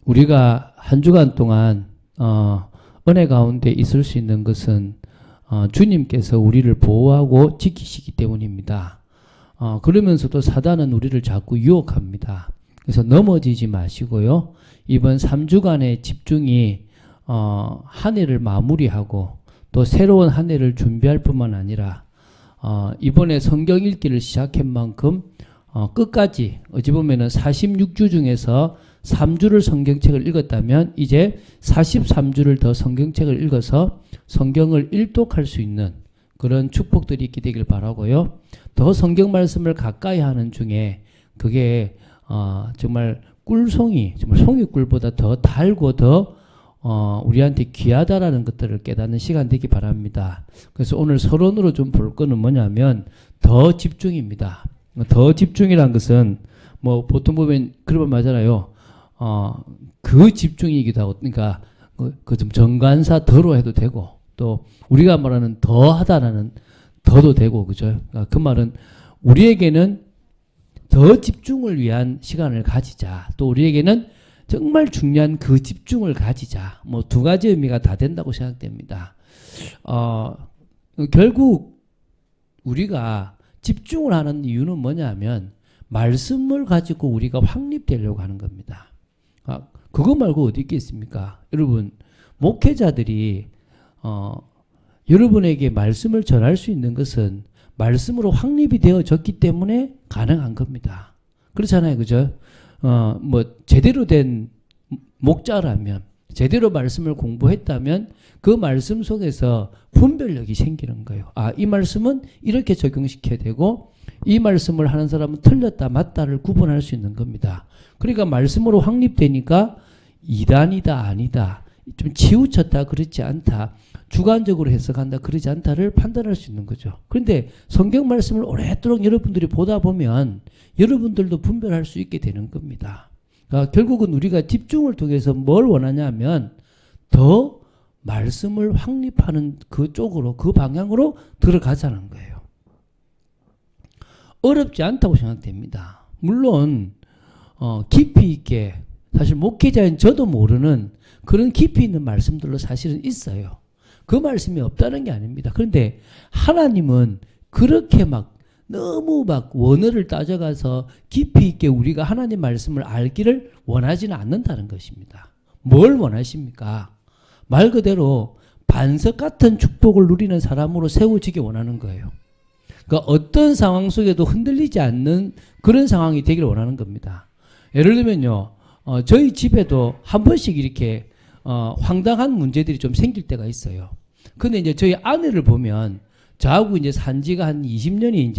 우리가 한 주간 동안 은혜 가운데 있을 수 있는 것은 주님께서 우리를 보호하고 지키시기 때문입니다. 그러면서도 사단은 우리를 자꾸 유혹합니다. 그래서 넘어지지 마시고요. 이번 3주간의 집중이 한 해를 마무리하고 또 새로운 한 해를 준비할 뿐만 아니라 이번에 성경 읽기를 시작한 만큼 끝까지 어찌 보면은 46주 중에서 3주를 성경책을 읽었다면 이제 43주를 더 성경책을 읽어서 성경을 일독할 수 있는 그런 축복들이 있게 되길 바라고요. 더 성경 말씀을 가까이 하는 중에 그게 정말 꿀송이, 정말 송이꿀보다 더 달고 더 우리한테 귀하다라는 것들을 깨닫는 시간 되기 바랍니다. 그래서 오늘 서론으로 좀 볼 거는 뭐냐면 더 집중입니다. 더 집중이란 것은 뭐 보통 보면 그런 말 하잖아요. 그 집중이기도 하고, 그러니까 그 좀 정관사 더로 해도 되고, 또 우리가 말하는 더하다라는 더도 되고, 그죠? 그러니까 그 말은 우리에게는 더 집중을 위한 시간을 가지자. 또 우리에게는 정말 중요한 그 집중을 가지자. 뭐 두 가지 의미가 다 된다고 생각됩니다. 결국 우리가 집중을 하는 이유는 뭐냐면 말씀을 가지고 우리가 확립되려고 하는 겁니다. 그거 말고 어디 있겠습니까? 여러분, 목회자들이 여러분에게 말씀을 전할 수 있는 것은 말씀으로 확립이 되어졌기 때문에 가능한 겁니다. 그렇잖아요, 그죠? 뭐 제대로 된 목자라면, 제대로 말씀을 공부했다면 그 말씀 속에서 분별력이 생기는 거예요. 이 말씀은 이렇게 적용시켜야 되고 이 말씀을 하는 사람은 틀렸다 맞다를 구분할 수 있는 겁니다. 그러니까 말씀으로 확립되니까 이단이다 아니다, 좀 치우쳤다 그렇지 않다, 주관적으로 해석한다 그러지 않다를 판단할 수 있는 거죠. 그런데 성경 말씀을 오랫도록 여러분들이 보다 보면 여러분들도 분별할 수 있게 되는 겁니다. 그러니까 결국은 우리가 집중을 통해서 뭘 원하냐 하면 더 말씀을 확립하는 그 쪽으로, 그 방향으로 들어가자는 거예요. 어렵지 않다고 생각됩니다. 물론 깊이 있게, 사실 목회자인 저도 모르는 그런 깊이 있는 말씀들로 사실은 있어요. 그 말씀이 없다는 게 아닙니다. 그런데 하나님은 그렇게 너무 원어를 따져가서 깊이 있게 우리가 하나님 말씀을 알기를 원하지는 않는다는 것입니다. 뭘 원하십니까? 말 그대로 반석 같은 축복을 누리는 사람으로 세워지기 원하는 거예요. 그러니까 어떤 상황 속에도 흔들리지 않는 그런 상황이 되기를 원하는 겁니다. 예를 들면요, 저희 집에도 한 번씩 이렇게 황당한 문제들이 좀 생길 때가 있어요. 근데 이제 저희 아내를 보면 저하고 이제 산 지가 한 20년이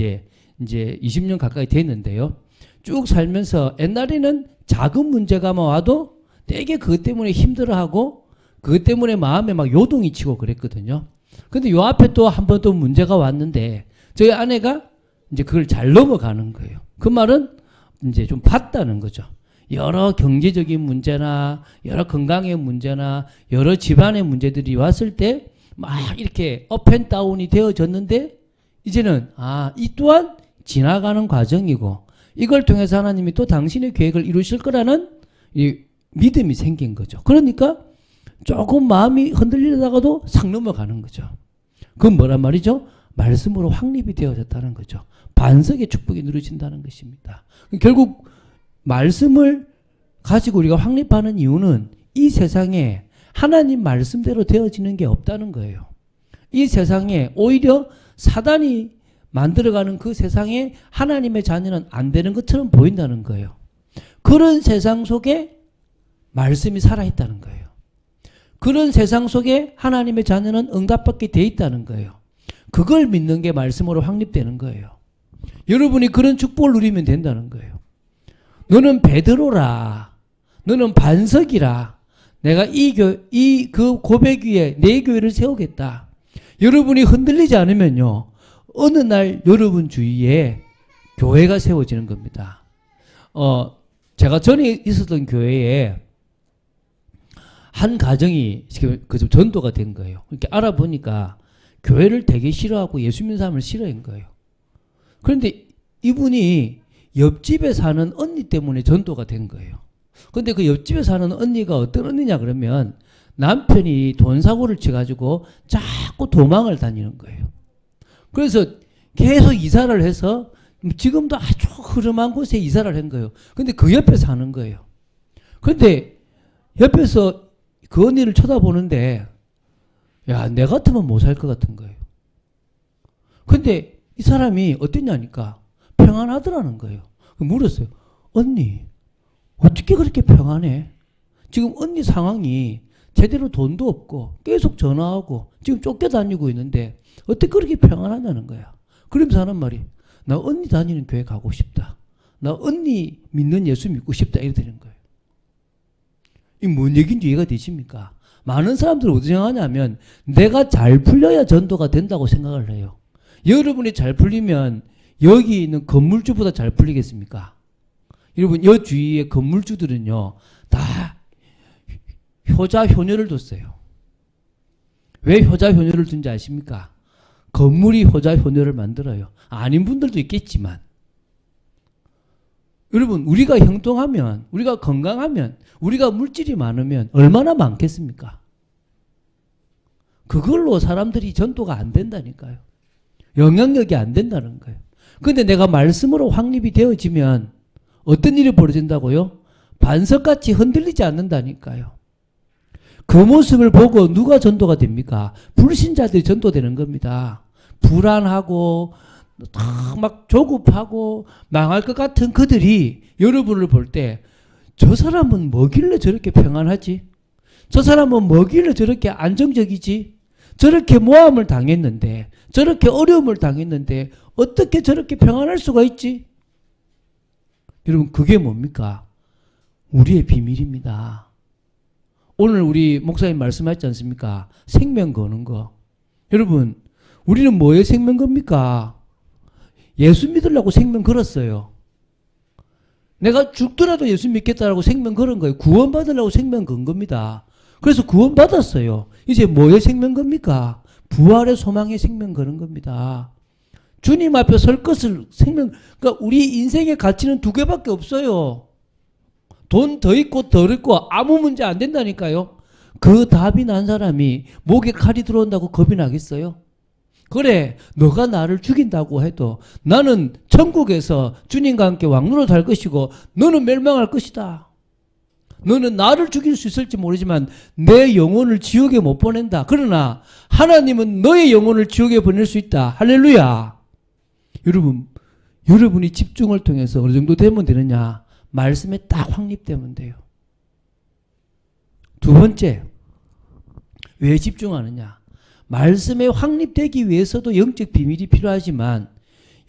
이제 20년 가까이 됐는데요. 쭉 살면서 옛날에는 작은 문제가 와도 되게 그것 때문에 힘들어하고 그것 때문에 마음에 요동이 치고 그랬거든요. 근데 요 앞에 또 한 번 또 문제가 왔는데 저희 아내가 이제 그걸 잘 넘어가는 거예요. 그 말은 이제 좀 봤다는 거죠. 여러 경제적인 문제나 여러 건강의 문제나 여러 집안의 문제들이 왔을 때 막 이렇게 업앤다운이 되어졌는데 이제는 이 또한 지나가는 과정이고 이걸 통해서 하나님이 또 당신의 계획을 이루실 거라는 이 믿음이 생긴 거죠. 그러니까 조금 마음이 흔들리다가도 싹 넘어가는 거죠. 그건 뭐란 말이죠? 말씀으로 확립이 되어졌다는 거죠. 반석의 축복이 누려진다는 것입니다. 결국 말씀을 가지고 우리가 확립하는 이유는 이 세상에 하나님 말씀대로 되어지는 게 없다는 거예요. 이 세상에 오히려 사단이 만들어가는 그 세상에 하나님의 자녀는 안 되는 것처럼 보인다는 거예요. 그런 세상 속에 말씀이 살아있다는 거예요. 그런 세상 속에 하나님의 자녀는 응답받게 돼 있다는 거예요. 그걸 믿는 게 말씀으로 확립되는 거예요. 여러분이 그런 축복을 누리면 된다는 거예요. 너는 베드로라, 너는 반석이라, 내가 그 고백 위에 내 교회를 세우겠다. 여러분이 흔들리지 않으면요, 어느 날 여러분 주위에 교회가 세워지는 겁니다. 제가 전에 있었던 교회에 한 가정이 그 전도가 된 거예요. 이렇게 알아보니까 교회를 되게 싫어하고 예수 믿는 사람을 싫어한 거예요. 그런데 이분이 옆집에 사는 언니 때문에 전도가 된 거예요. 근데 그 옆집에 사는 언니가 어떤 언니냐 그러면 남편이 돈 사고를 쳐가지고 자꾸 도망을 다니는 거예요. 그래서 계속 이사를 해서 지금도 아주 흐름한 곳에 이사를 한 거예요. 근데 그 옆에 사는 거예요. 근데 옆에서 그 언니를 쳐다보는데 야, 내 같으면 못 살 것 같은 거예요. 근데 이 사람이 어땠냐니까 평안하더라는 거예요. 물었어요. 언니, 어떻게 그렇게 평안해? 지금 언니 상황이 제대로 돈도 없고 계속 전화하고 지금 쫓겨다니고 있는데 어떻게 그렇게 평안하냐는 거야. 그러면서 하는 말이 나 언니 다니는 교회 가고 싶다. 나 언니 믿는 예수 믿고 싶다. 이렇게 되는 거예요. 이 뭔 얘기인지 이해가 되십니까? 많은 사람들은 어떻게 생각하냐면 내가 잘 풀려야 전도가 된다고 생각을 해요. 여러분이 잘 풀리면 여기 있는 건물주보다 잘 풀리겠습니까? 여러분 여 주위의 건물주들은요 다 효자 효녀를 뒀어요. 왜 효자 효녀를 둔지 아십니까? 건물이 효자 효녀를 만들어요. 아닌 분들도 있겠지만 여러분 우리가 형통하면 우리가 건강하면 우리가 물질이 많으면 얼마나 많겠습니까? 그걸로 사람들이 전도가 안 된다니까요. 영향력이 안 된다는 거예요. 근데 내가 말씀으로 확립이 되어지면 어떤 일이 벌어진다고요? 반석같이 흔들리지 않는다니까요. 그 모습을 보고 누가 전도가 됩니까? 불신자들이 전도되는 겁니다. 불안하고 막 조급하고 망할 것 같은 그들이 여러분을 볼 때 저 사람은 뭐길래 저렇게 평안하지? 저 사람은 뭐길래 저렇게 안정적이지? 저렇게 모함을 당했는데 저렇게 어려움을 당했는데 어떻게 저렇게 평안할 수가 있지? 여러분 그게 뭡니까? 우리의 비밀입니다. 오늘 우리 목사님 말씀하셨지 않습니까? 생명 거는 거. 여러분 우리는 뭐에 생명 겁니까? 예수 믿으려고 생명 걸었어요. 내가 죽더라도 예수 믿겠다라고 생명 걸은 거예요. 구원 받으려고 생명 건 겁니다. 그래서 구원 받았어요. 이제 뭐에 생명 겁니까? 부활의 소망에 생명 거는 겁니다. 주님 앞에 설 것을 생명, 그러니까 우리 인생의 가치는 두 개밖에 없어요. 돈 더 있고 덜 있고 아무 문제 안 된다니까요. 그 답이 난 사람이 목에 칼이 들어온다고 겁이 나겠어요? 그래, 너가 나를 죽인다고 해도 나는 천국에서 주님과 함께 왕노로 살 것이고 너는 멸망할 것이다. 너는 나를 죽일 수 있을지 모르지만 내 영혼을 지옥에 못 보낸다. 그러나 하나님은 너의 영혼을 지옥에 보낼 수 있다. 할렐루야. 여러분, 여러분이 집중을 통해서 어느 정도 되면 되느냐? 말씀에 딱 확립되면 돼요. 두 번째, 왜 집중하느냐? 말씀에 확립되기 위해서도 영적 비밀이 필요하지만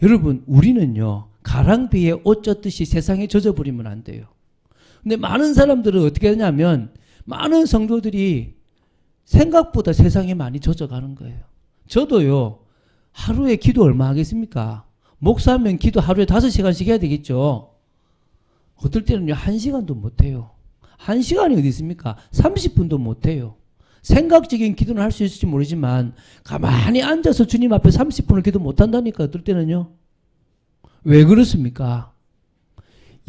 여러분 우리는요 가랑비에 옷 젖듯이 세상에 젖어버리면 안 돼요. 근데 많은 사람들은 어떻게 하냐면 많은 성도들이 생각보다 세상에 많이 젖어가는 거예요. 저도요 하루에 기도 얼마 하겠습니까? 목사하면 기도 하루에 5시간씩 해야 되겠죠. 어떨 때는요 1시간도 못해요. 1시간이 어디 있습니까? 30분도 못해요. 생각적인 기도는 할 수 있을지 모르지만 가만히 앉아서 주님 앞에 30분을 기도 못한다니까 어떨 때는요. 왜 그렇습니까?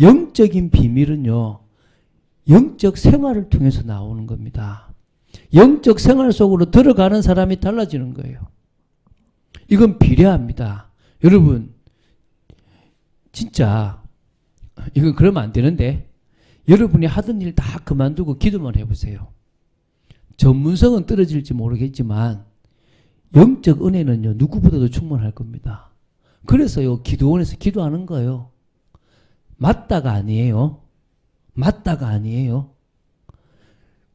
영적인 비밀은요. 영적 생활을 통해서 나오는 겁니다. 영적 생활 속으로 들어가는 사람이 달라지는 거예요. 이건 비례합니다. 여러분 진짜 이건 그러면 안 되는데 여러분이 하던 일 다 그만두고 기도만 해보세요. 전문성은 떨어질지 모르겠지만 영적 은혜는요 누구보다도 충분할 겁니다. 그래서요 기도원에서 기도하는 거예요. 맞다가 아니에요. 맞다가 아니에요.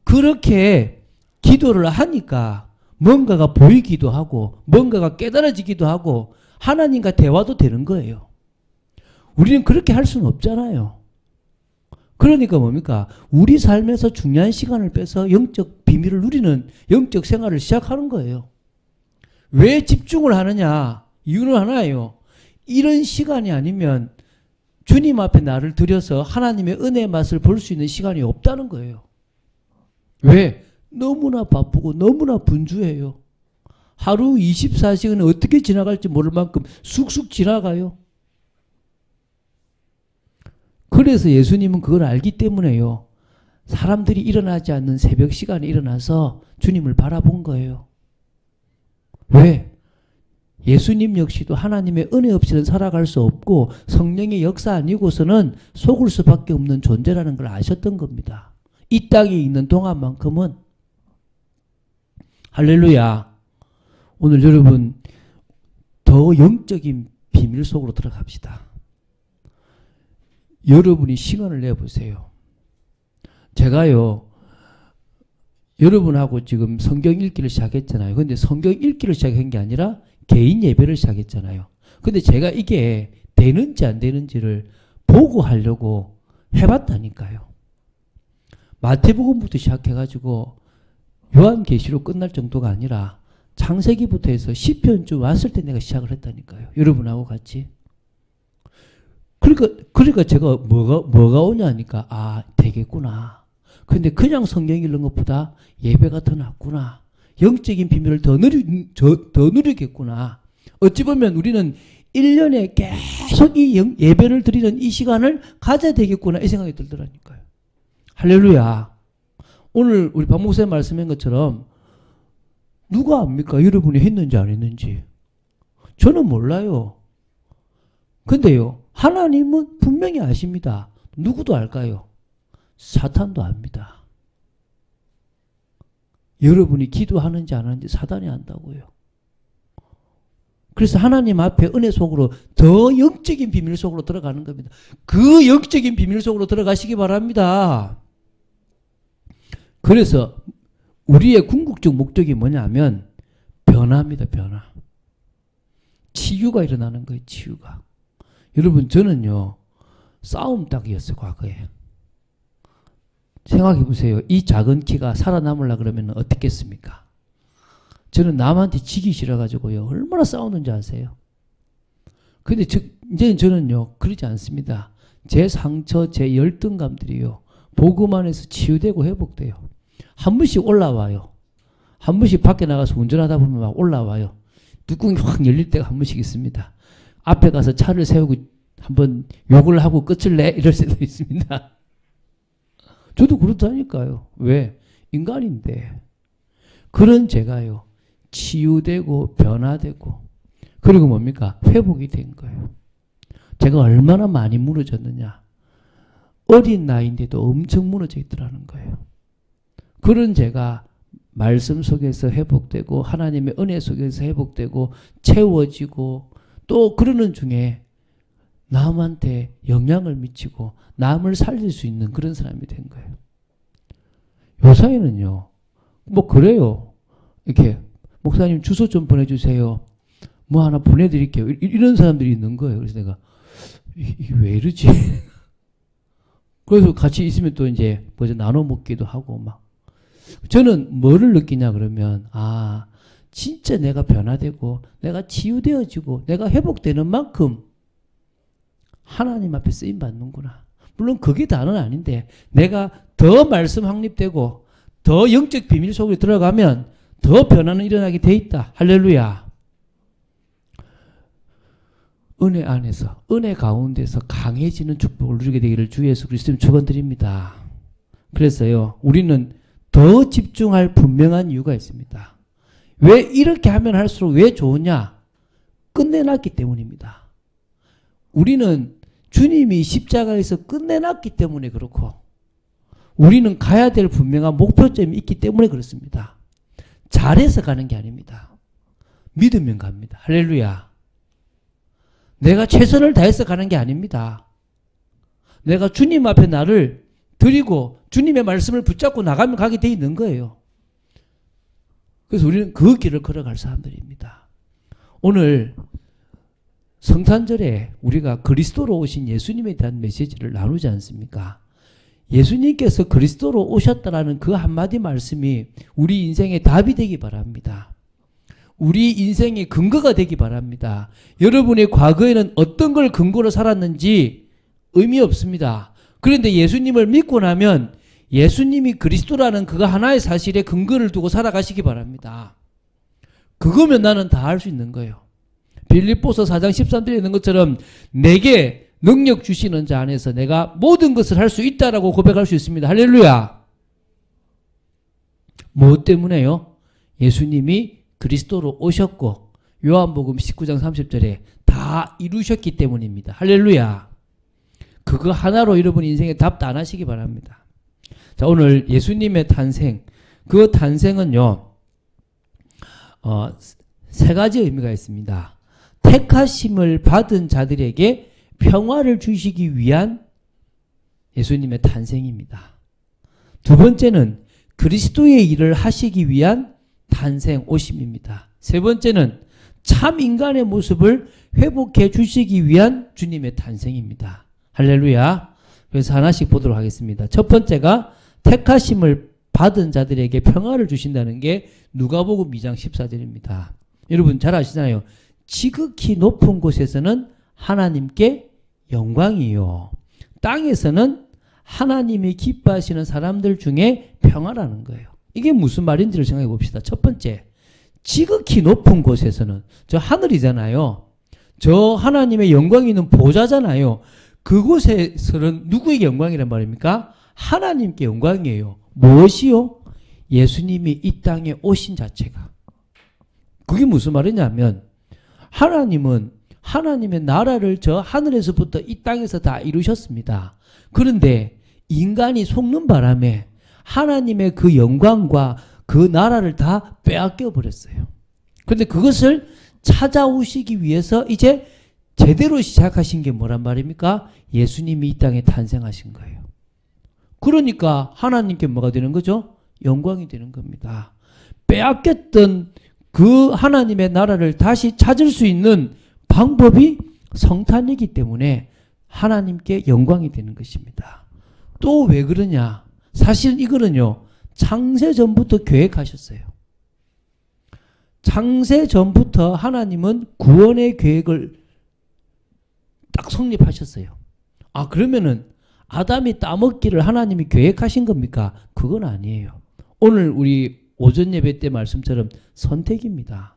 그렇게 기도를 하니까 뭔가가 보이기도 하고 뭔가가 깨달아지기도 하고 하나님과 대화도 되는 거예요. 우리는 그렇게 할 수는 없잖아요. 그러니까 뭡니까? 우리 삶에서 중요한 시간을 빼서 영적 비밀을 누리는 영적 생활을 시작하는 거예요. 왜 집중을 하느냐? 이유는 하나예요. 이런 시간이 아니면 주님 앞에 나를 들여서 하나님의 은혜의 맛을 볼 수 있는 시간이 없다는 거예요. 왜? 너무나 바쁘고 너무나 분주해요. 하루 24시간은 어떻게 지나갈지 모를 만큼 쑥쑥 지나가요. 그래서 예수님은 그걸 알기 때문에요. 사람들이 일어나지 않는 새벽 시간에 일어나서 주님을 바라본 거예요. 왜? 예수님 역시도 하나님의 은혜 없이는 살아갈 수 없고 성령의 역사 아니고서는 속을 수밖에 없는 존재라는 걸 아셨던 겁니다. 이 땅에 있는 동안만큼은. 할렐루야. 오늘 여러분 더 영적인 비밀 속으로 들어갑시다. 여러분이 시간을 내보세요. 제가요, 여러분하고 지금 성경 읽기를 시작했잖아요. 근데 성경 읽기를 시작한 게 아니라 개인 예배를 시작했잖아요. 근데 제가 이게 되는지 안 되는지를 보고 하려고 해봤다니까요. 마태복음부터 시작해가지고 요한계시로 끝날 정도가 아니라 창세기부터 해서 시편쯤 왔을 때 내가 시작을 했다니까요. 여러분하고 같이. 그러니까 제가 뭐가 오냐 하니까 아 되겠구나. 근데 그냥 성경 읽는 것보다 예배가 더 낫구나. 영적인 비밀을 더 누리겠구나. 어찌 보면 우리는 1년에 계속 이 예배를 드리는 이 시간을 가져야 되겠구나 이 생각이 들더라니까요. 할렐루야. 오늘 우리 박 목사님 말씀한 것처럼 누가 압니까? 여러분이 했는지 안 했는지. 저는 몰라요. 근데요, 하나님은 분명히 아십니다. 누구도 알까요? 사탄도 압니다. 여러분이 기도하는지 안 하는지 사단이 안다고요. 그래서 하나님 앞에 은혜 속으로 더 영적인 비밀 속으로 들어가는 겁니다. 그 영적인 비밀 속으로 들어가시기 바랍니다. 그래서 우리의 궁극적 목적이 뭐냐면 변화입니다. 변화. 치유가 일어나는 거예요. 치유가. 여러분 저는요 싸움 딱이었어요. 과거에. 생각해 보세요. 이 작은 키가 살아남으려 그러면 어떻겠습니까? 저는 남한테 지기 싫어가지고요 얼마나 싸우는지 아세요? 근데 이제는 저는요 그러지 않습니다. 제 상처, 제 열등감들이요 복음 안에서 치유되고 회복돼요. 한 번씩 올라와요. 한 번씩 밖에 나가서 운전하다 보면 막 올라와요. 뚜껑이 확 열릴 때가 한 번씩 있습니다. 앞에 가서 차를 세우고 한번 욕을 하고 끝을 내 이럴 수도 있습니다. 저도 그렇다니까요. 왜? 인간인데. 그런 제가요 치유되고 변화되고 그리고 뭡니까? 회복이 된 거예요. 제가 얼마나 많이 무너졌느냐. 어린 나이인데도 엄청 무너져 있더라는 거예요. 그런 제가 말씀 속에서 회복되고 하나님의 은혜 속에서 회복되고 채워지고 또 그러는 중에 남한테 영향을 미치고 남을 살릴 수 있는 그런 사람이 된 거예요. 요사이는요. 뭐 그래요. 이렇게 목사님 주소 좀 보내주세요. 뭐 하나 보내드릴게요. 이런 사람들이 있는 거예요. 그래서 내가 이게 왜 이러지? 그래서 같이 있으면 또 이제 뭐죠 나눠 먹기도 하고 막. 저는 뭐를 느끼냐 그러면 아 진짜 내가 변화되고 내가 치유되어지고 내가 회복되는 만큼 하나님 앞에 쓰임 받는구나. 물론 그게 다는 아닌데 내가 더 말씀 확립되고 더 영적 비밀 속에 들어가면 더 변화는 일어나게 돼 있다. 할렐루야. 은혜 안에서 은혜 가운데서 강해지는 축복을 누리게 되기를 주 예수 그리스도님 축원드립니다. 그래서요 우리는 더 집중할 분명한 이유가 있습니다. 왜 이렇게 하면 할수록 왜 좋으냐? 끝내놨기 때문입니다. 우리는 주님이 십자가에서 끝내놨기 때문에 그렇고 우리는 가야 될 분명한 목표점이 있기 때문에 그렇습니다. 잘해서 가는 게 아닙니다. 믿으면 갑니다. 할렐루야. 내가 최선을 다해서 가는 게 아닙니다. 내가 주님 앞에 나를 드리고 주님의 말씀을 붙잡고 나가면 가게 돼 있는 거예요. 그래서 우리는 그 길을 걸어갈 사람들입니다. 오늘 성탄절에 우리가 그리스도로 오신 예수님에 대한 메시지를 나누지 않습니까? 예수님께서 그리스도로 오셨다라는 그 한마디 말씀이 우리 인생의 답이 되기 바랍니다. 우리 인생의 근거가 되기 바랍니다. 여러분의 과거에는 어떤 걸 근거로 살았는지 의미 없습니다. 그런데 예수님을 믿고 나면 예수님이 그리스도라는 그거 하나의 사실에 근거를 두고 살아가시기 바랍니다. 그거면 나는 다 할 수 있는 거예요. 빌립보서 4장 13절에 있는 것처럼 내게 능력 주시는 자 안에서 내가 모든 것을 할 수 있다라고 고백할 수 있습니다. 할렐루야. 무엇 때문에요? 예수님이 그리스도로 오셨고 요한복음 19장 30절에 다 이루셨기 때문입니다. 할렐루야. 그거 하나로 여러분 인생에 답도 안 하시기 바랍니다. 자, 오늘 예수님의 탄생, 그 탄생은요, 세 가지 의미가 있습니다. 택하심을 받은 자들에게 평화를 주시기 위한 예수님의 탄생입니다. 두 번째는 그리스도의 일을 하시기 위한 탄생 오심입니다. 세 번째는 참 인간의 모습을 회복해 주시기 위한 주님의 탄생입니다. 할렐루야. 그래서 하나씩 보도록 하겠습니다. 첫 번째가 택하심을 받은 자들에게 평화를 주신다는 게 누가복음 2장 14절입니다. 여러분 잘 아시잖아요. 지극히 높은 곳에서는 하나님께 영광이요. 땅에서는 하나님이 기뻐하시는 사람들 중에 평화라는 거예요. 이게 무슨 말인지를 생각해 봅시다. 첫 번째, 지극히 높은 곳에서는 저 하늘이잖아요. 저 하나님의 영광이 있는 보좌잖아요. 그곳에서는 누구에게 영광이란 말입니까? 하나님께 영광이에요. 무엇이요? 예수님이 이 땅에 오신 자체가. 그게 무슨 말이냐면 하나님은 하나님의 나라를 저 하늘에서부터 이 땅에서 다 이루셨습니다. 그런데 인간이 속는 바람에 하나님의 그 영광과 그 나라를 다 빼앗겨 버렸어요. 그런데 그것을 찾아오시기 위해서 이제 제대로 시작하신 게 뭐란 말입니까? 예수님이 이 땅에 탄생하신 거예요. 그러니까 하나님께 뭐가 되는 거죠? 영광이 되는 겁니다. 빼앗겼던 그 하나님의 나라를 다시 찾을 수 있는 방법이 성탄이기 때문에 하나님께 영광이 되는 것입니다. 또 왜 그러냐? 사실 이거는요, 창세 전부터 계획하셨어요. 창세 전부터 하나님은 구원의 계획을 딱 성립하셨어요. 아, 그러면은 아담이 따먹기를 하나님이 계획하신 겁니까? 그건 아니에요. 오늘 우리 오전 예배 때 말씀처럼 선택입니다.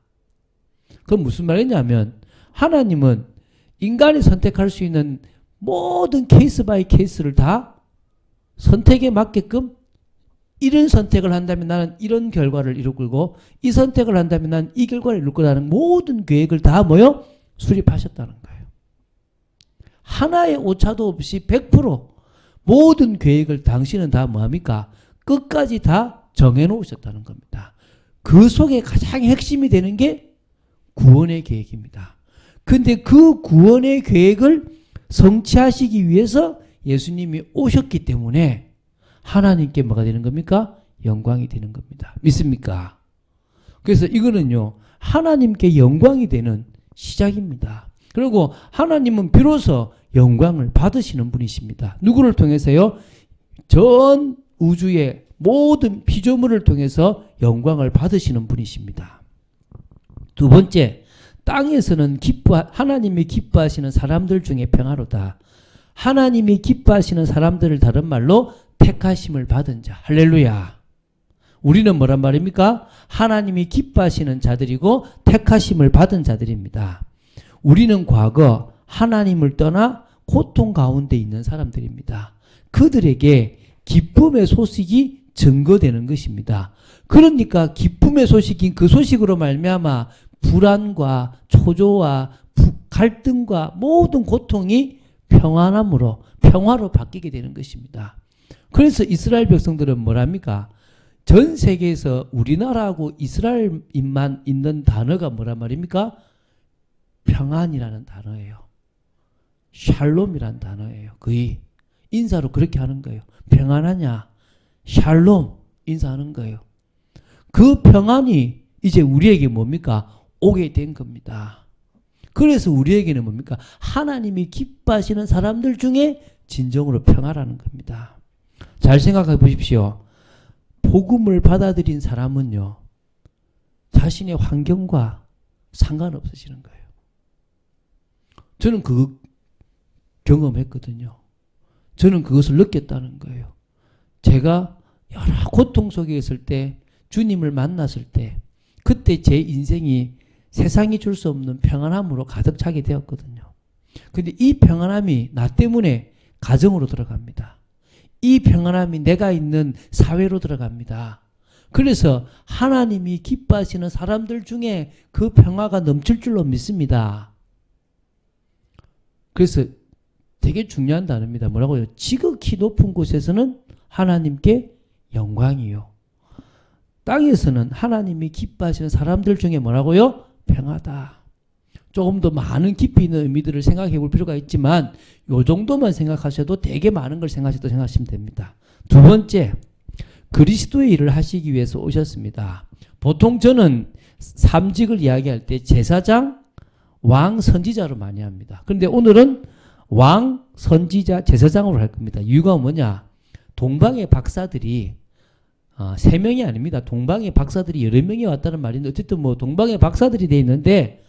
그건 무슨 말이냐면 하나님은 인간이 선택할 수 있는 모든 케이스 바이 케이스를 다 선택에 맞게끔 이런 선택을 한다면 나는 이런 결과를 이룰 거고 이 선택을 한다면 나는 이 결과를 이룰 거라는 모든 계획을 다 뭐요? 수립하셨다는 거예요. 하나의 오차도 없이 100% 모든 계획을 당신은 다 뭐합니까? 끝까지 다 정해놓으셨다는 겁니다. 그 속에 가장 핵심이 되는 게 구원의 계획입니다. 근데 그 구원의 계획을 성취하시기 위해서 예수님이 오셨기 때문에 하나님께 뭐가 되는 겁니까? 영광이 되는 겁니다. 믿습니까? 그래서 이거는요, 하나님께 영광이 되는 시작입니다. 그리고 하나님은 비로소 영광을 받으시는 분이십니다. 누구를 통해서요? 전 우주의 모든 피조물을 통해서 영광을 받으시는 분이십니다. 두 번째, 땅에서는 하나님이 기뻐하시는 사람들 중에 평화로다. 하나님이 기뻐하시는 사람들을 다른 말로 택하심을 받은 자. 할렐루야. 우리는 뭐란 말입니까? 하나님이 기뻐하시는 자들이고 택하심을 받은 자들입니다. 우리는 과거 하나님을 떠나 고통 가운데 있는 사람들입니다. 그들에게 기쁨의 소식이 증거되는 것입니다. 그러니까 기쁨의 소식인 그 소식으로 말미암아 불안과 초조와 갈등과 모든 고통이 평화로 바뀌게 되는 것입니다. 그래서 이스라엘 백성들은 뭐랍니까? 전 세계에서 우리나라하고 이스라엘만 있는 단어가 뭐란 말입니까? 평안이라는 단어예요. 샬롬이라는 단어예요. 거의 인사로 그렇게 하는 거예요. 평안하냐? 샬롬 인사하는 거예요. 그 평안이 이제 우리에게 뭡니까? 오게 된 겁니다. 그래서 우리에게는 뭡니까? 하나님이 기뻐하시는 사람들 중에 진정으로 평화라는 겁니다. 잘 생각해 보십시오. 복음을 받아들인 사람은요, 자신의 환경과 상관없으시는 거예요. 저는 그 경험했거든요. 저는 그것을 느꼈다는 거예요. 제가 여러 고통 속에 있을 때, 주님을 만났을 때, 그때 제 인생이 세상이 줄 수 없는 평안함으로 가득 차게 되었거든요. 근데 이 평안함이 나 때문에 가정으로 들어갑니다. 이 평안함이 내가 있는 사회로 들어갑니다. 그래서 하나님이 기뻐하시는 사람들 중에 그 평화가 넘칠 줄로 믿습니다. 그래서 되게 중요한 단어입니다. 뭐라고요? 지극히 높은 곳에서는 하나님께 영광이요. 땅에서는 하나님이 기뻐하시는 사람들 중에 뭐라고요? 평화다. 조금 더 많은 깊이 있는 의미들을 생각해 볼 필요가 있지만 요 정도만 생각하셔도 되게 많은 걸 생각하시면 됩니다. 두 번째, 그리스도의 일을 하시기 위해서 오셨습니다. 보통 저는 삼직을 이야기할 때 제사장, 왕, 선지자로 많이 합니다. 그런데 오늘은 왕, 선지자, 제사장으로 할 겁니다. 이유가 뭐냐? 동방의 박사들이 3명이 아닙니다. 동방의 박사들이 여러 명이 왔다는 말인데 어쨌든 뭐 동방의 박사들이 돼 있는데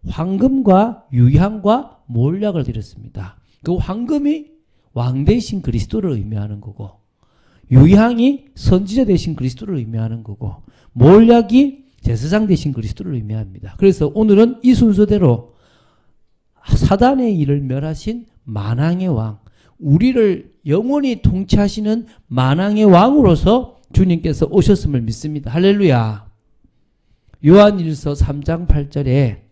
황금과 유향과 몰약을 드렸습니다. 그 황금이 왕 대신 그리스도를 의미하는 거고 유향이 선지자 대신 그리스도를 의미하는 거고 몰약이 제사장 대신 그리스도를 의미합니다. 그래서 오늘은 이 순서대로 사단의 일을 멸하신 만왕의 왕, 우리를 영원히 통치하시는 만왕의 왕으로서 주님께서 오셨음을 믿습니다. 할렐루야. 요한일서 3장 8절에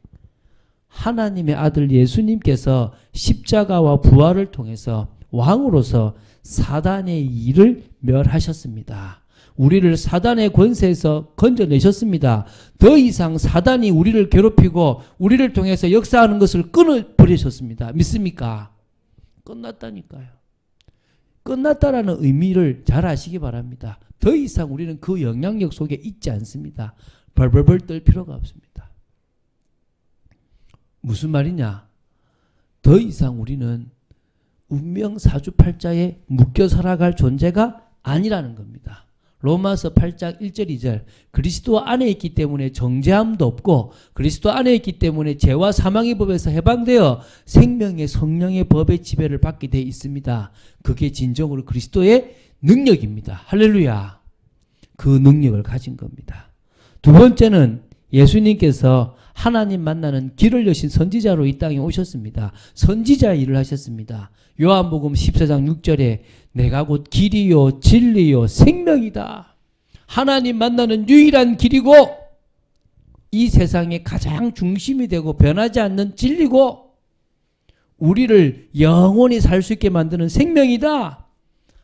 하나님의 아들 예수님께서 십자가와 부활을 통해서 왕으로서 사단의 일을 멸하셨습니다. 우리를 사단의 권세에서 건져내셨습니다. 더 이상 사단이 우리를 괴롭히고 우리를 통해서 역사하는 것을 끊어버리셨습니다. 믿습니까? 끝났다니까요. 끝났다라는 의미를 잘 아시기 바랍니다. 더 이상 우리는 그 영향력 속에 있지 않습니다. 벌벌벌 떨 필요가 없습니다. 무슨 말이냐? 더 이상 우리는 운명 사주팔자에 묶여 살아갈 존재가 아니라는 겁니다. 로마서 8장 1절 2절 그리스도 안에 있기 때문에 정죄함도 없고 그리스도 안에 있기 때문에 죄와 사망의 법에서 해방되어 생명의 성령의 법의 지배를 받게 되어 있습니다. 그게 진정으로 그리스도의 능력입니다. 할렐루야. 그 능력을 가진 겁니다. 두 번째는 예수님께서 하나님 만나는 길을 여신 선지자로 이 땅에 오셨습니다. 선지자 일을 하셨습니다. 요한복음 14장 6절에 내가 곧 길이요 진리요 생명이다. 하나님 만나는 유일한 길이고 이 세상의 가장 중심이 되고 변하지 않는 진리고 우리를 영원히 살 수 있게 만드는 생명이다.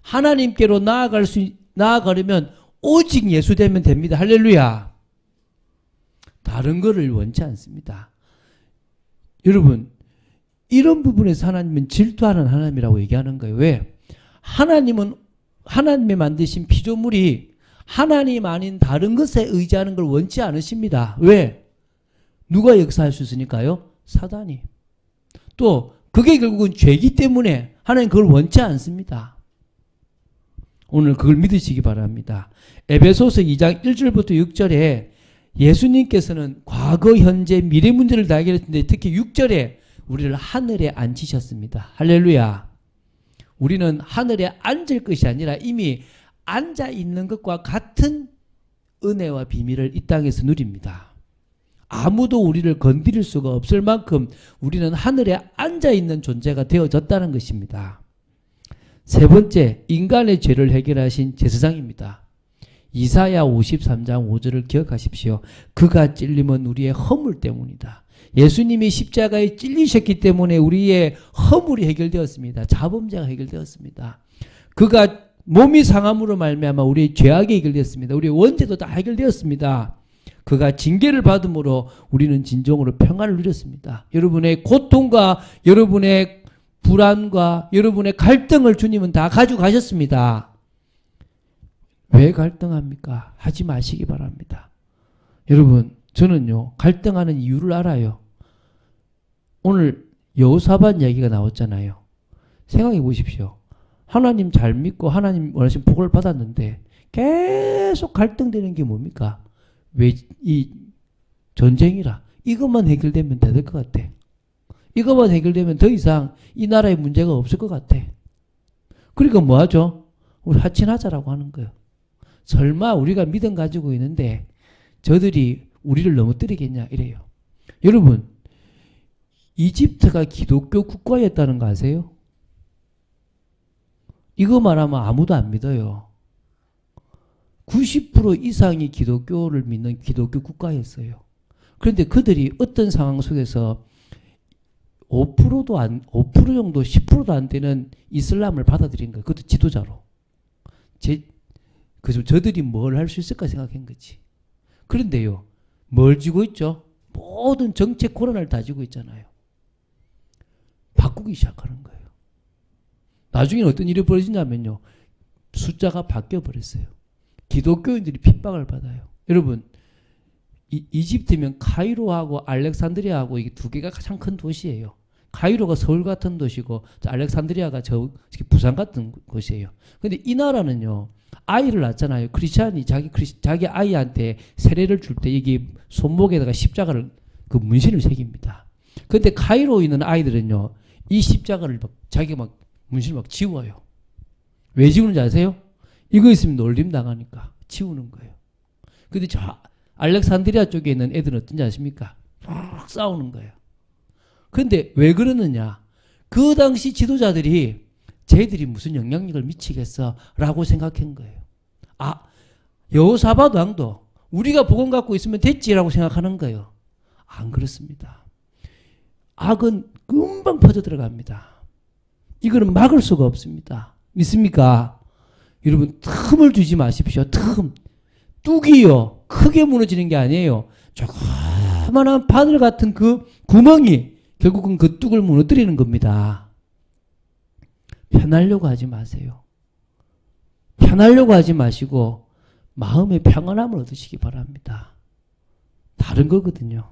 하나님께로 나아가려면 오직 예수 되면 됩니다. 할렐루야. 다른 거를 원치 않습니다. 여러분, 이런 부분에서 하나님은 질투하는 하나님이라고 얘기하는 거예요. 왜? 하나님은 하나님의 만드신 피조물이 하나님 아닌 다른 것에 의지하는 걸 원치 않으십니다. 왜? 누가 역사할 수 있으니까요? 사단이. 또 그게 결국은 죄이기 때문에 하나님 그걸 원치 않습니다. 오늘 그걸 믿으시기 바랍니다. 에베소서 2장 1절부터 6절에 예수님께서는 과거, 현재, 미래 문제를 다 해결했는데 특히 6절에 우리를 하늘에 앉히셨습니다. 할렐루야. 우리는 하늘에 앉을 것이 아니라 이미 앉아있는 것과 같은 은혜와 비밀을 이 땅에서 누립니다. 아무도 우리를 건드릴 수가 없을 만큼 우리는 하늘에 앉아있는 존재가 되어졌다는 것입니다. 세 번째, 인간의 죄를 해결하신 제사장입니다. 이사야 53장 5절을 기억하십시오. 그가 찔림은 우리의 허물 때문이다. 예수님이 십자가에 찔리셨기 때문에 우리의 허물이 해결되었습니다. 자범죄가 해결되었습니다. 그가 몸이 상함으로 말미암아 우리의 죄악이 해결되었습니다. 우리의 원죄도 다 해결되었습니다. 그가 징계를 받음으로 우리는 진정으로 평안을 누렸습니다. 여러분의 고통과 여러분의 불안과 여러분의 갈등을 주님은 다 가지고 가셨습니다. 왜 갈등합니까? 하지 마시기 바랍니다. 여러분, 저는요, 갈등하는 이유를 알아요. 오늘 여호사밧 이야기가 나왔잖아요. 생각해 보십시오. 하나님 잘 믿고 하나님 원하신 복을 받았는데 계속 갈등되는 게 뭡니까? 왜 이 전쟁이라 이것만 해결되면 될 것 같아. 이것만 해결되면 더 이상 이 나라에 문제가 없을 것 같아. 그러니까 뭐 하죠? 우리 하친하자라고 하는 거예요. 설마 우리가 믿음 가지고 있는데 저들이 우리를 넘어뜨리겠냐 이래요. 여러분, 이집트가 기독교 국가였다는 거 아세요? 이거 말하면 아무도 안 믿어요. 90% 이상이 기독교를 믿는 기독교 국가였어요. 그런데 그들이 어떤 상황 속에서 5% 정도, 10%도 안 되는 이슬람을 받아들인 거예요. 그것도 지도자로. 그래서 저들이 뭘 할 수 있을까 생각한 거지. 그런데요, 뭘 쥐고 있죠? 모든 정책 권한을 다 쥐고 있잖아요. 바꾸기 시작하는 거예요. 나중에는 어떤 일이 벌어지냐면요, 숫자가 바뀌어 버렸어요. 기독교인들이 핍박을 받아요. 여러분, 이집트면 카이로하고 알렉산드리아하고 이게 두 개가 가장 큰 도시예요. 카이로가 서울 같은 도시고 알렉산드리아가 부산 같은 곳이에요. 근데 이 나라는요, 아이를 낳잖아요. 크리스찬이 자기 아이한테 세례를 줄 때 이게 손목에다가 십자가를 그 문신을 새깁니다. 근데 카이로에 있는 아이들은요, 이 십자가를 자기가 문신을 지워요. 왜 지우는지 아세요? 이거 있으면 놀림 당하니까 지우는 거예요. 근데 저 알렉산드리아 쪽에 있는 애들은 어떤지 아십니까? 막 싸우는 거예요. 근데 왜 그러느냐? 그 당시 지도자들이 쟤들이 무슨 영향력을 미치겠어? 라고 생각한 거예요. 아, 여호사밧 왕도 우리가 복음 갖고 있으면 됐지라고 생각하는 거예요. 안 그렇습니다. 악은 금방 퍼져 들어갑니다. 이거는 막을 수가 없습니다. 믿습니까? 여러분, 틈을 주지 마십시오. 뚝이요, 크게 무너지는 게 아니에요. 조그만한 바늘 같은 그 구멍이 결국은 그 뚝을 무너뜨리는 겁니다. 편하려고 하지 마세요. 편하려고 하지 마시고 마음의 평안함을 얻으시기 바랍니다. 다른 거거든요.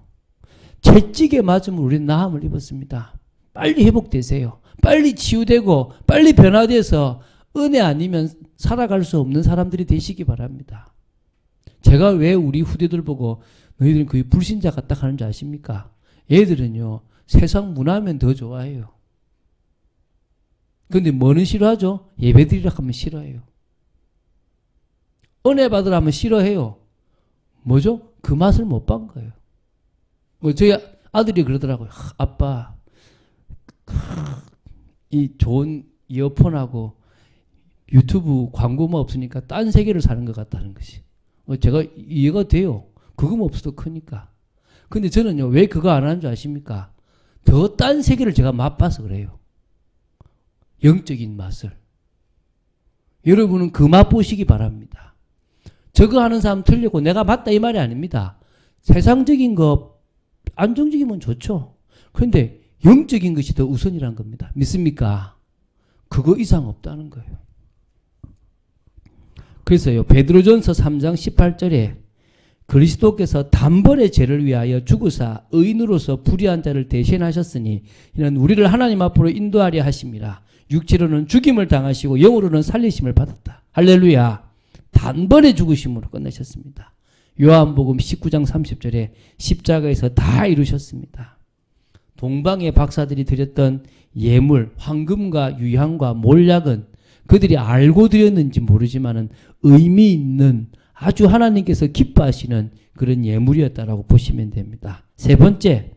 채찍에 맞으면 우리는 나음을 입었습니다. 빨리 회복되세요. 빨리 치유되고 빨리 변화돼서 은혜 아니면 살아갈 수 없는 사람들이 되시기 바랍니다. 제가 왜 우리 후대들 보고 너희들은 거의 불신자 같다 하는 줄 아십니까? 얘들은요, 세상 문화면 더 좋아해요. 그런데 뭐는 싫어하죠? 예배드리라 하면 싫어해요. 은혜 받으라 하면 싫어해요. 뭐죠? 그 맛을 못 본 거예요. 저희 아들이 그러더라고요. 아빠, 이 좋은 이어폰하고 유튜브 광고만 없으니까 딴 세계를 사는 것 같다는 것이. 제가 이해가 돼요. 그거만 없어도 크니까. 근데 저는요, 왜 그거 안 하는 줄 아십니까? 더 딴 세계를 제가 맛봐서 그래요. 영적인 맛을. 여러분은 그 맛 보시기 바랍니다. 저거 하는 사람 틀리고 내가 맞다 이 말이 아닙니다. 세상적인 거 안정적이면 좋죠. 그런데 영적인 것이 더 우선이란 겁니다. 믿습니까? 그거 이상 없다는 거예요. 그래서요, 베드로전서 3장 18절에 그리스도께서 단번에 죄를 위하여 죽으사 의인으로서 불의한 자를 대신하셨으니 이는 우리를 하나님 앞으로 인도하려 하심이라. 육체로는 죽임을 당하시고 영으로는 살리심을 받았다. 할렐루야. 단번에 죽으심으로 끝내셨습니다. 요한복음 19장 30절에 십자가에서 다 이루셨습니다. 동방의 박사들이 드렸던 예물, 황금과 유향과 몰약은 그들이 알고 드렸는지 모르지만은 의미 있는 아주 하나님께서 기뻐하시는 그런 예물이었다라고 보시면 됩니다. 세 번째,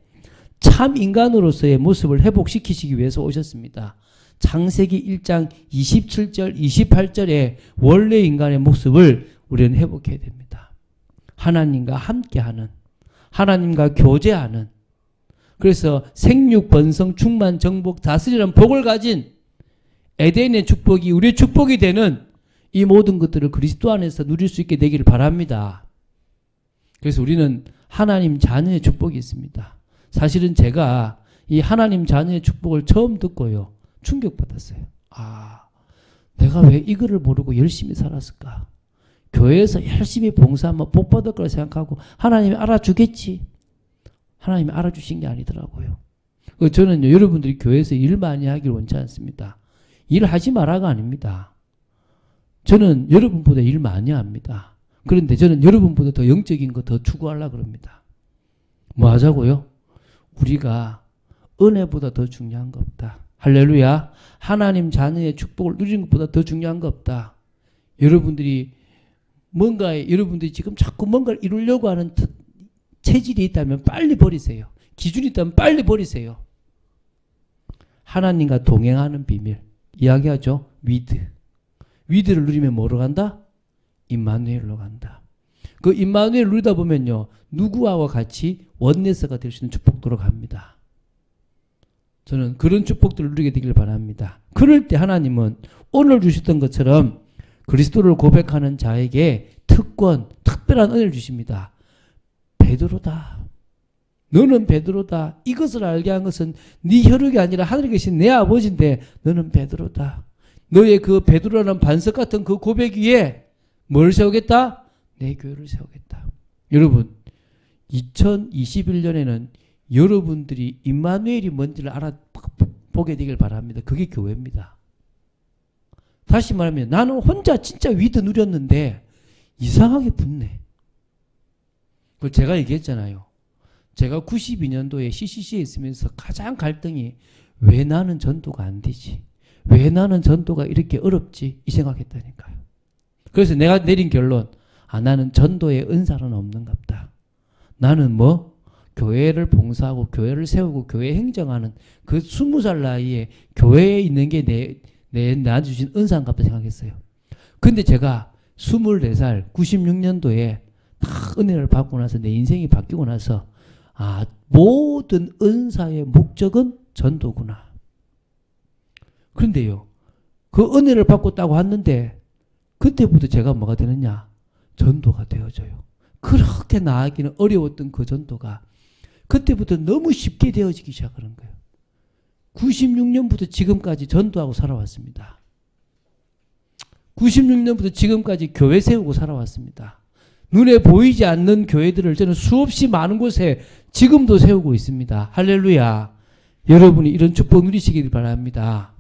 참 인간으로서의 모습을 회복시키시기 위해서 오셨습니다. 창세기 1장 27절, 28절에 원래 인간의 모습을 우리는 회복해야 됩니다. 하나님과 함께하는, 하나님과 교제하는, 그래서 생육, 번성, 충만, 정복, 다스리는 복을 가진 에덴의 축복이 우리의 축복이 되는 이 모든 것들을 그리스도 안에서 누릴 수 있게 되기를 바랍니다. 그래서 우리는 하나님 자녀의 축복이 있습니다. 사실은 제가 이 하나님 자녀의 축복을 처음 듣고요, 충격받았어요. 아, 내가 왜 이거를 모르고 열심히 살았을까? 교회에서 열심히 봉사하면 복 받을 거라 생각하고 하나님이 알아주겠지. 하나님이 알아주신 게 아니더라고요. 저는요, 여러분들이 교회에서 일 많이 하기를 원치 않습니다. 일하지 마라가 아닙니다. 저는 여러분보다 일 많이 합니다. 그런데 저는 여러분보다 더 영적인 거 더 추구하려고 그럽니다. 뭐 하자고요? 우리가 은혜보다 더 중요한 거 없다. 할렐루야. 하나님 자녀의 축복을 누리는 것보다 더 중요한 거 없다. 여러분들이 여러분들이 지금 자꾸 뭔가를 이루려고 하는 체질이 있다면 빨리 버리세요. 기준이 있다면 빨리 버리세요. 하나님과 동행하는 비밀. 이야기하죠. 위드를 누리면 뭐로 간다? 임마누엘로 간다. 그 임마누엘 누리다 보면요. 누구와 같이 원네스가 될 수 있는 축복도로 갑니다. 저는 그런 축복들을 누리게 되길 바랍니다. 그럴 때 하나님은 오늘 주셨던 것처럼 그리스도를 고백하는 자에게 특별한 은혜를 주십니다. 베드로다. 너는 베드로다. 이것을 알게 한 것은 네 혈육이 아니라 하늘에 계신 내 아버지인데 너는 베드로다. 너의 그 베드로라는 반석 같은 그 고백 위에 뭘 세우겠다? 내 교회를 세우겠다. 여러분 2021년에는 여러분들이 임마누엘이 뭔지를 알아보게 되길 바랍니다. 그게 교회입니다. 다시 말하면 나는 혼자 진짜 위드 누렸는데 이상하게 붙네. 그걸 제가 얘기했잖아요. 제가 92년도에 CCC에 있으면서 가장 갈등이 왜 나는 전도가 안 되지? 왜 나는 전도가 이렇게 어렵지? 이 생각했다니까요. 그래서 내가 내린 결론, 나는 전도의 은사는 없는갑다. 나는 교회를 봉사하고 교회를 세우고 교회 행정하는 그 20살 나이에 교회에 있는 게 나한테 주신 은사인갑다 생각했어요. 근데 제가 24살 96년도에 딱 은혜를 받고 나서 내 인생이 바뀌고 나서 모든 은사의 목적은 전도구나. 그런데요. 그 은혜를 받고 딱 왔는데 그때부터 제가 뭐가 되느냐? 전도가 되어져요. 그렇게 나아가기는 어려웠던 그 전도가 그때부터 너무 쉽게 되어지기 시작하는 거예요. 96년부터 지금까지 전도하고 살아왔습니다. 96년부터 지금까지 교회 세우고 살아왔습니다. 눈에 보이지 않는 교회들을 저는 수없이 많은 곳에 지금도 세우고 있습니다. 할렐루야. 여러분이 이런 축복 누리시길 바랍니다.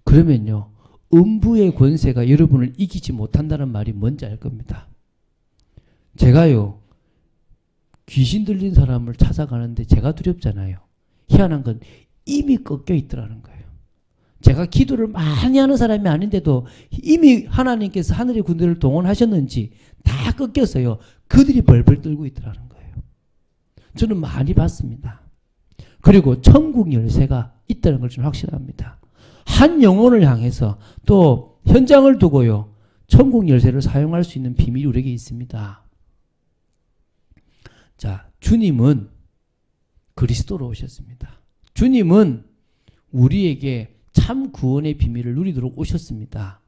그러면요. 음부의 권세가 여러분을 이기지 못한다는 말이 뭔지 알 겁니다. 제가요. 귀신 들린 사람을 찾아가는데 제가 두렵잖아요. 희한한 건 이미 꺾여 있더라는 거예요. 제가 기도를 많이 하는 사람이 아닌데도 이미 하나님께서 하늘의 군대를 동원하셨는지 다 꺾였어요. 그들이 벌벌 떨고 있더라는 거예요. 저는 많이 봤습니다. 그리고 천국 열쇠가 있다는 걸 좀 확신합니다. 한 영혼을 향해서 또 현장을 두고요. 천국 열쇠를 사용할 수 있는 비밀이 우리에게 있습니다. 자, 주님은 그리스도로 오셨습니다. 주님은 우리에게 참 구원의 비밀을 누리도록 오셨습니다.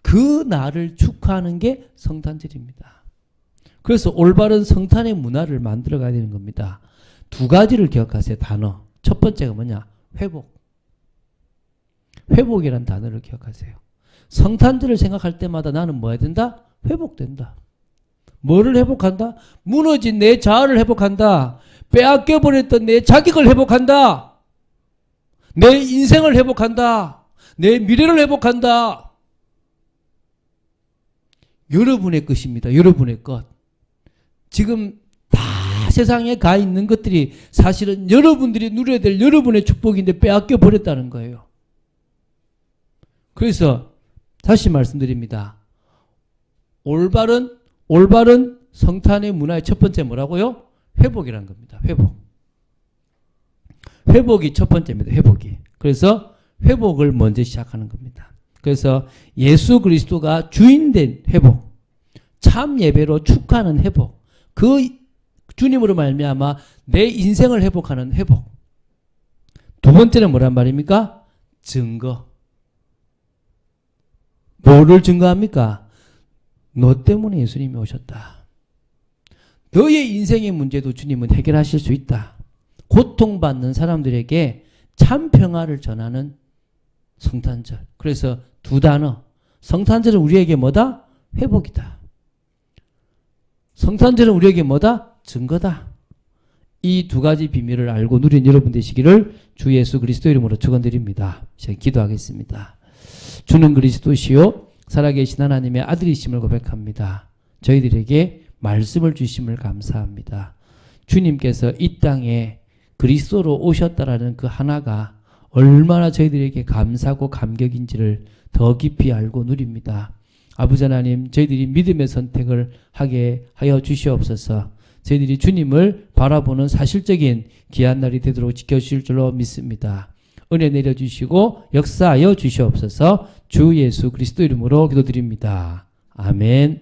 그 날을 축하하는 게 성탄절입니다. 그래서 올바른 성탄의 문화를 만들어 가야 되는 겁니다. 두 가지를 기억하세요. 단어. 첫 번째가 뭐냐? 회복. 회복이란 단어를 기억하세요. 성탄절을 생각할 때마다 나는 뭐 해야 된다? 회복된다. 뭐를 회복한다? 무너진 내 자아를 회복한다. 빼앗겨버렸던 내 자격을 회복한다. 내 인생을 회복한다. 내 미래를 회복한다. 여러분의 것입니다. 여러분의 것. 지금 다 세상에 가 있는 것들이 사실은 여러분들이 누려야 될 여러분의 축복인데 빼앗겨버렸다는 거예요. 그래서 다시 말씀드립니다. 올바른 성탄의 문화의 첫 번째 뭐라고요? 회복이라는 겁니다. 회복이 첫 번째입니다. 회복이. 그래서 회복을 먼저 시작하는 겁니다. 그래서 예수 그리스도가 주인된 회복, 참 예배로 축하하는 회복, 그 주님으로 말미암아 내 인생을 회복하는 회복. 두 번째는 뭐란 말입니까? 증거. 뭐를 증거합니까? 너 때문에 예수님이 오셨다. 너의 인생의 문제도 주님은 해결하실 수 있다. 고통받는 사람들에게 참 평화를 전하는 성탄절. 그래서 두 단어. 성탄절은 우리에게 뭐다? 회복이다. 성탄절은 우리에게 뭐다? 증거다. 이 두 가지 비밀을 알고 누린 여러분 되시기를 주 예수 그리스도 이름으로 축원드립니다. 제가 기도하겠습니다. 주는 그리스도시요 살아계신 하나님의 아들이심을 고백합니다. 저희들에게 말씀을 주심을 감사합니다. 주님께서 이 땅에 그리스도로 오셨다라는 그 하나가 얼마나 저희들에게 감사하고 감격인지를 더 깊이 알고 누립니다. 아버지 하나님, 저희들이 믿음의 선택을 하게 하여 주시옵소서. 저희들이 주님을 바라보는 사실적인 귀한 날이 되도록 지켜주실 줄로 믿습니다. 은혜 내려주시고 역사하여 주시옵소서. 주 예수 그리스도 이름으로 기도드립니다. 아멘.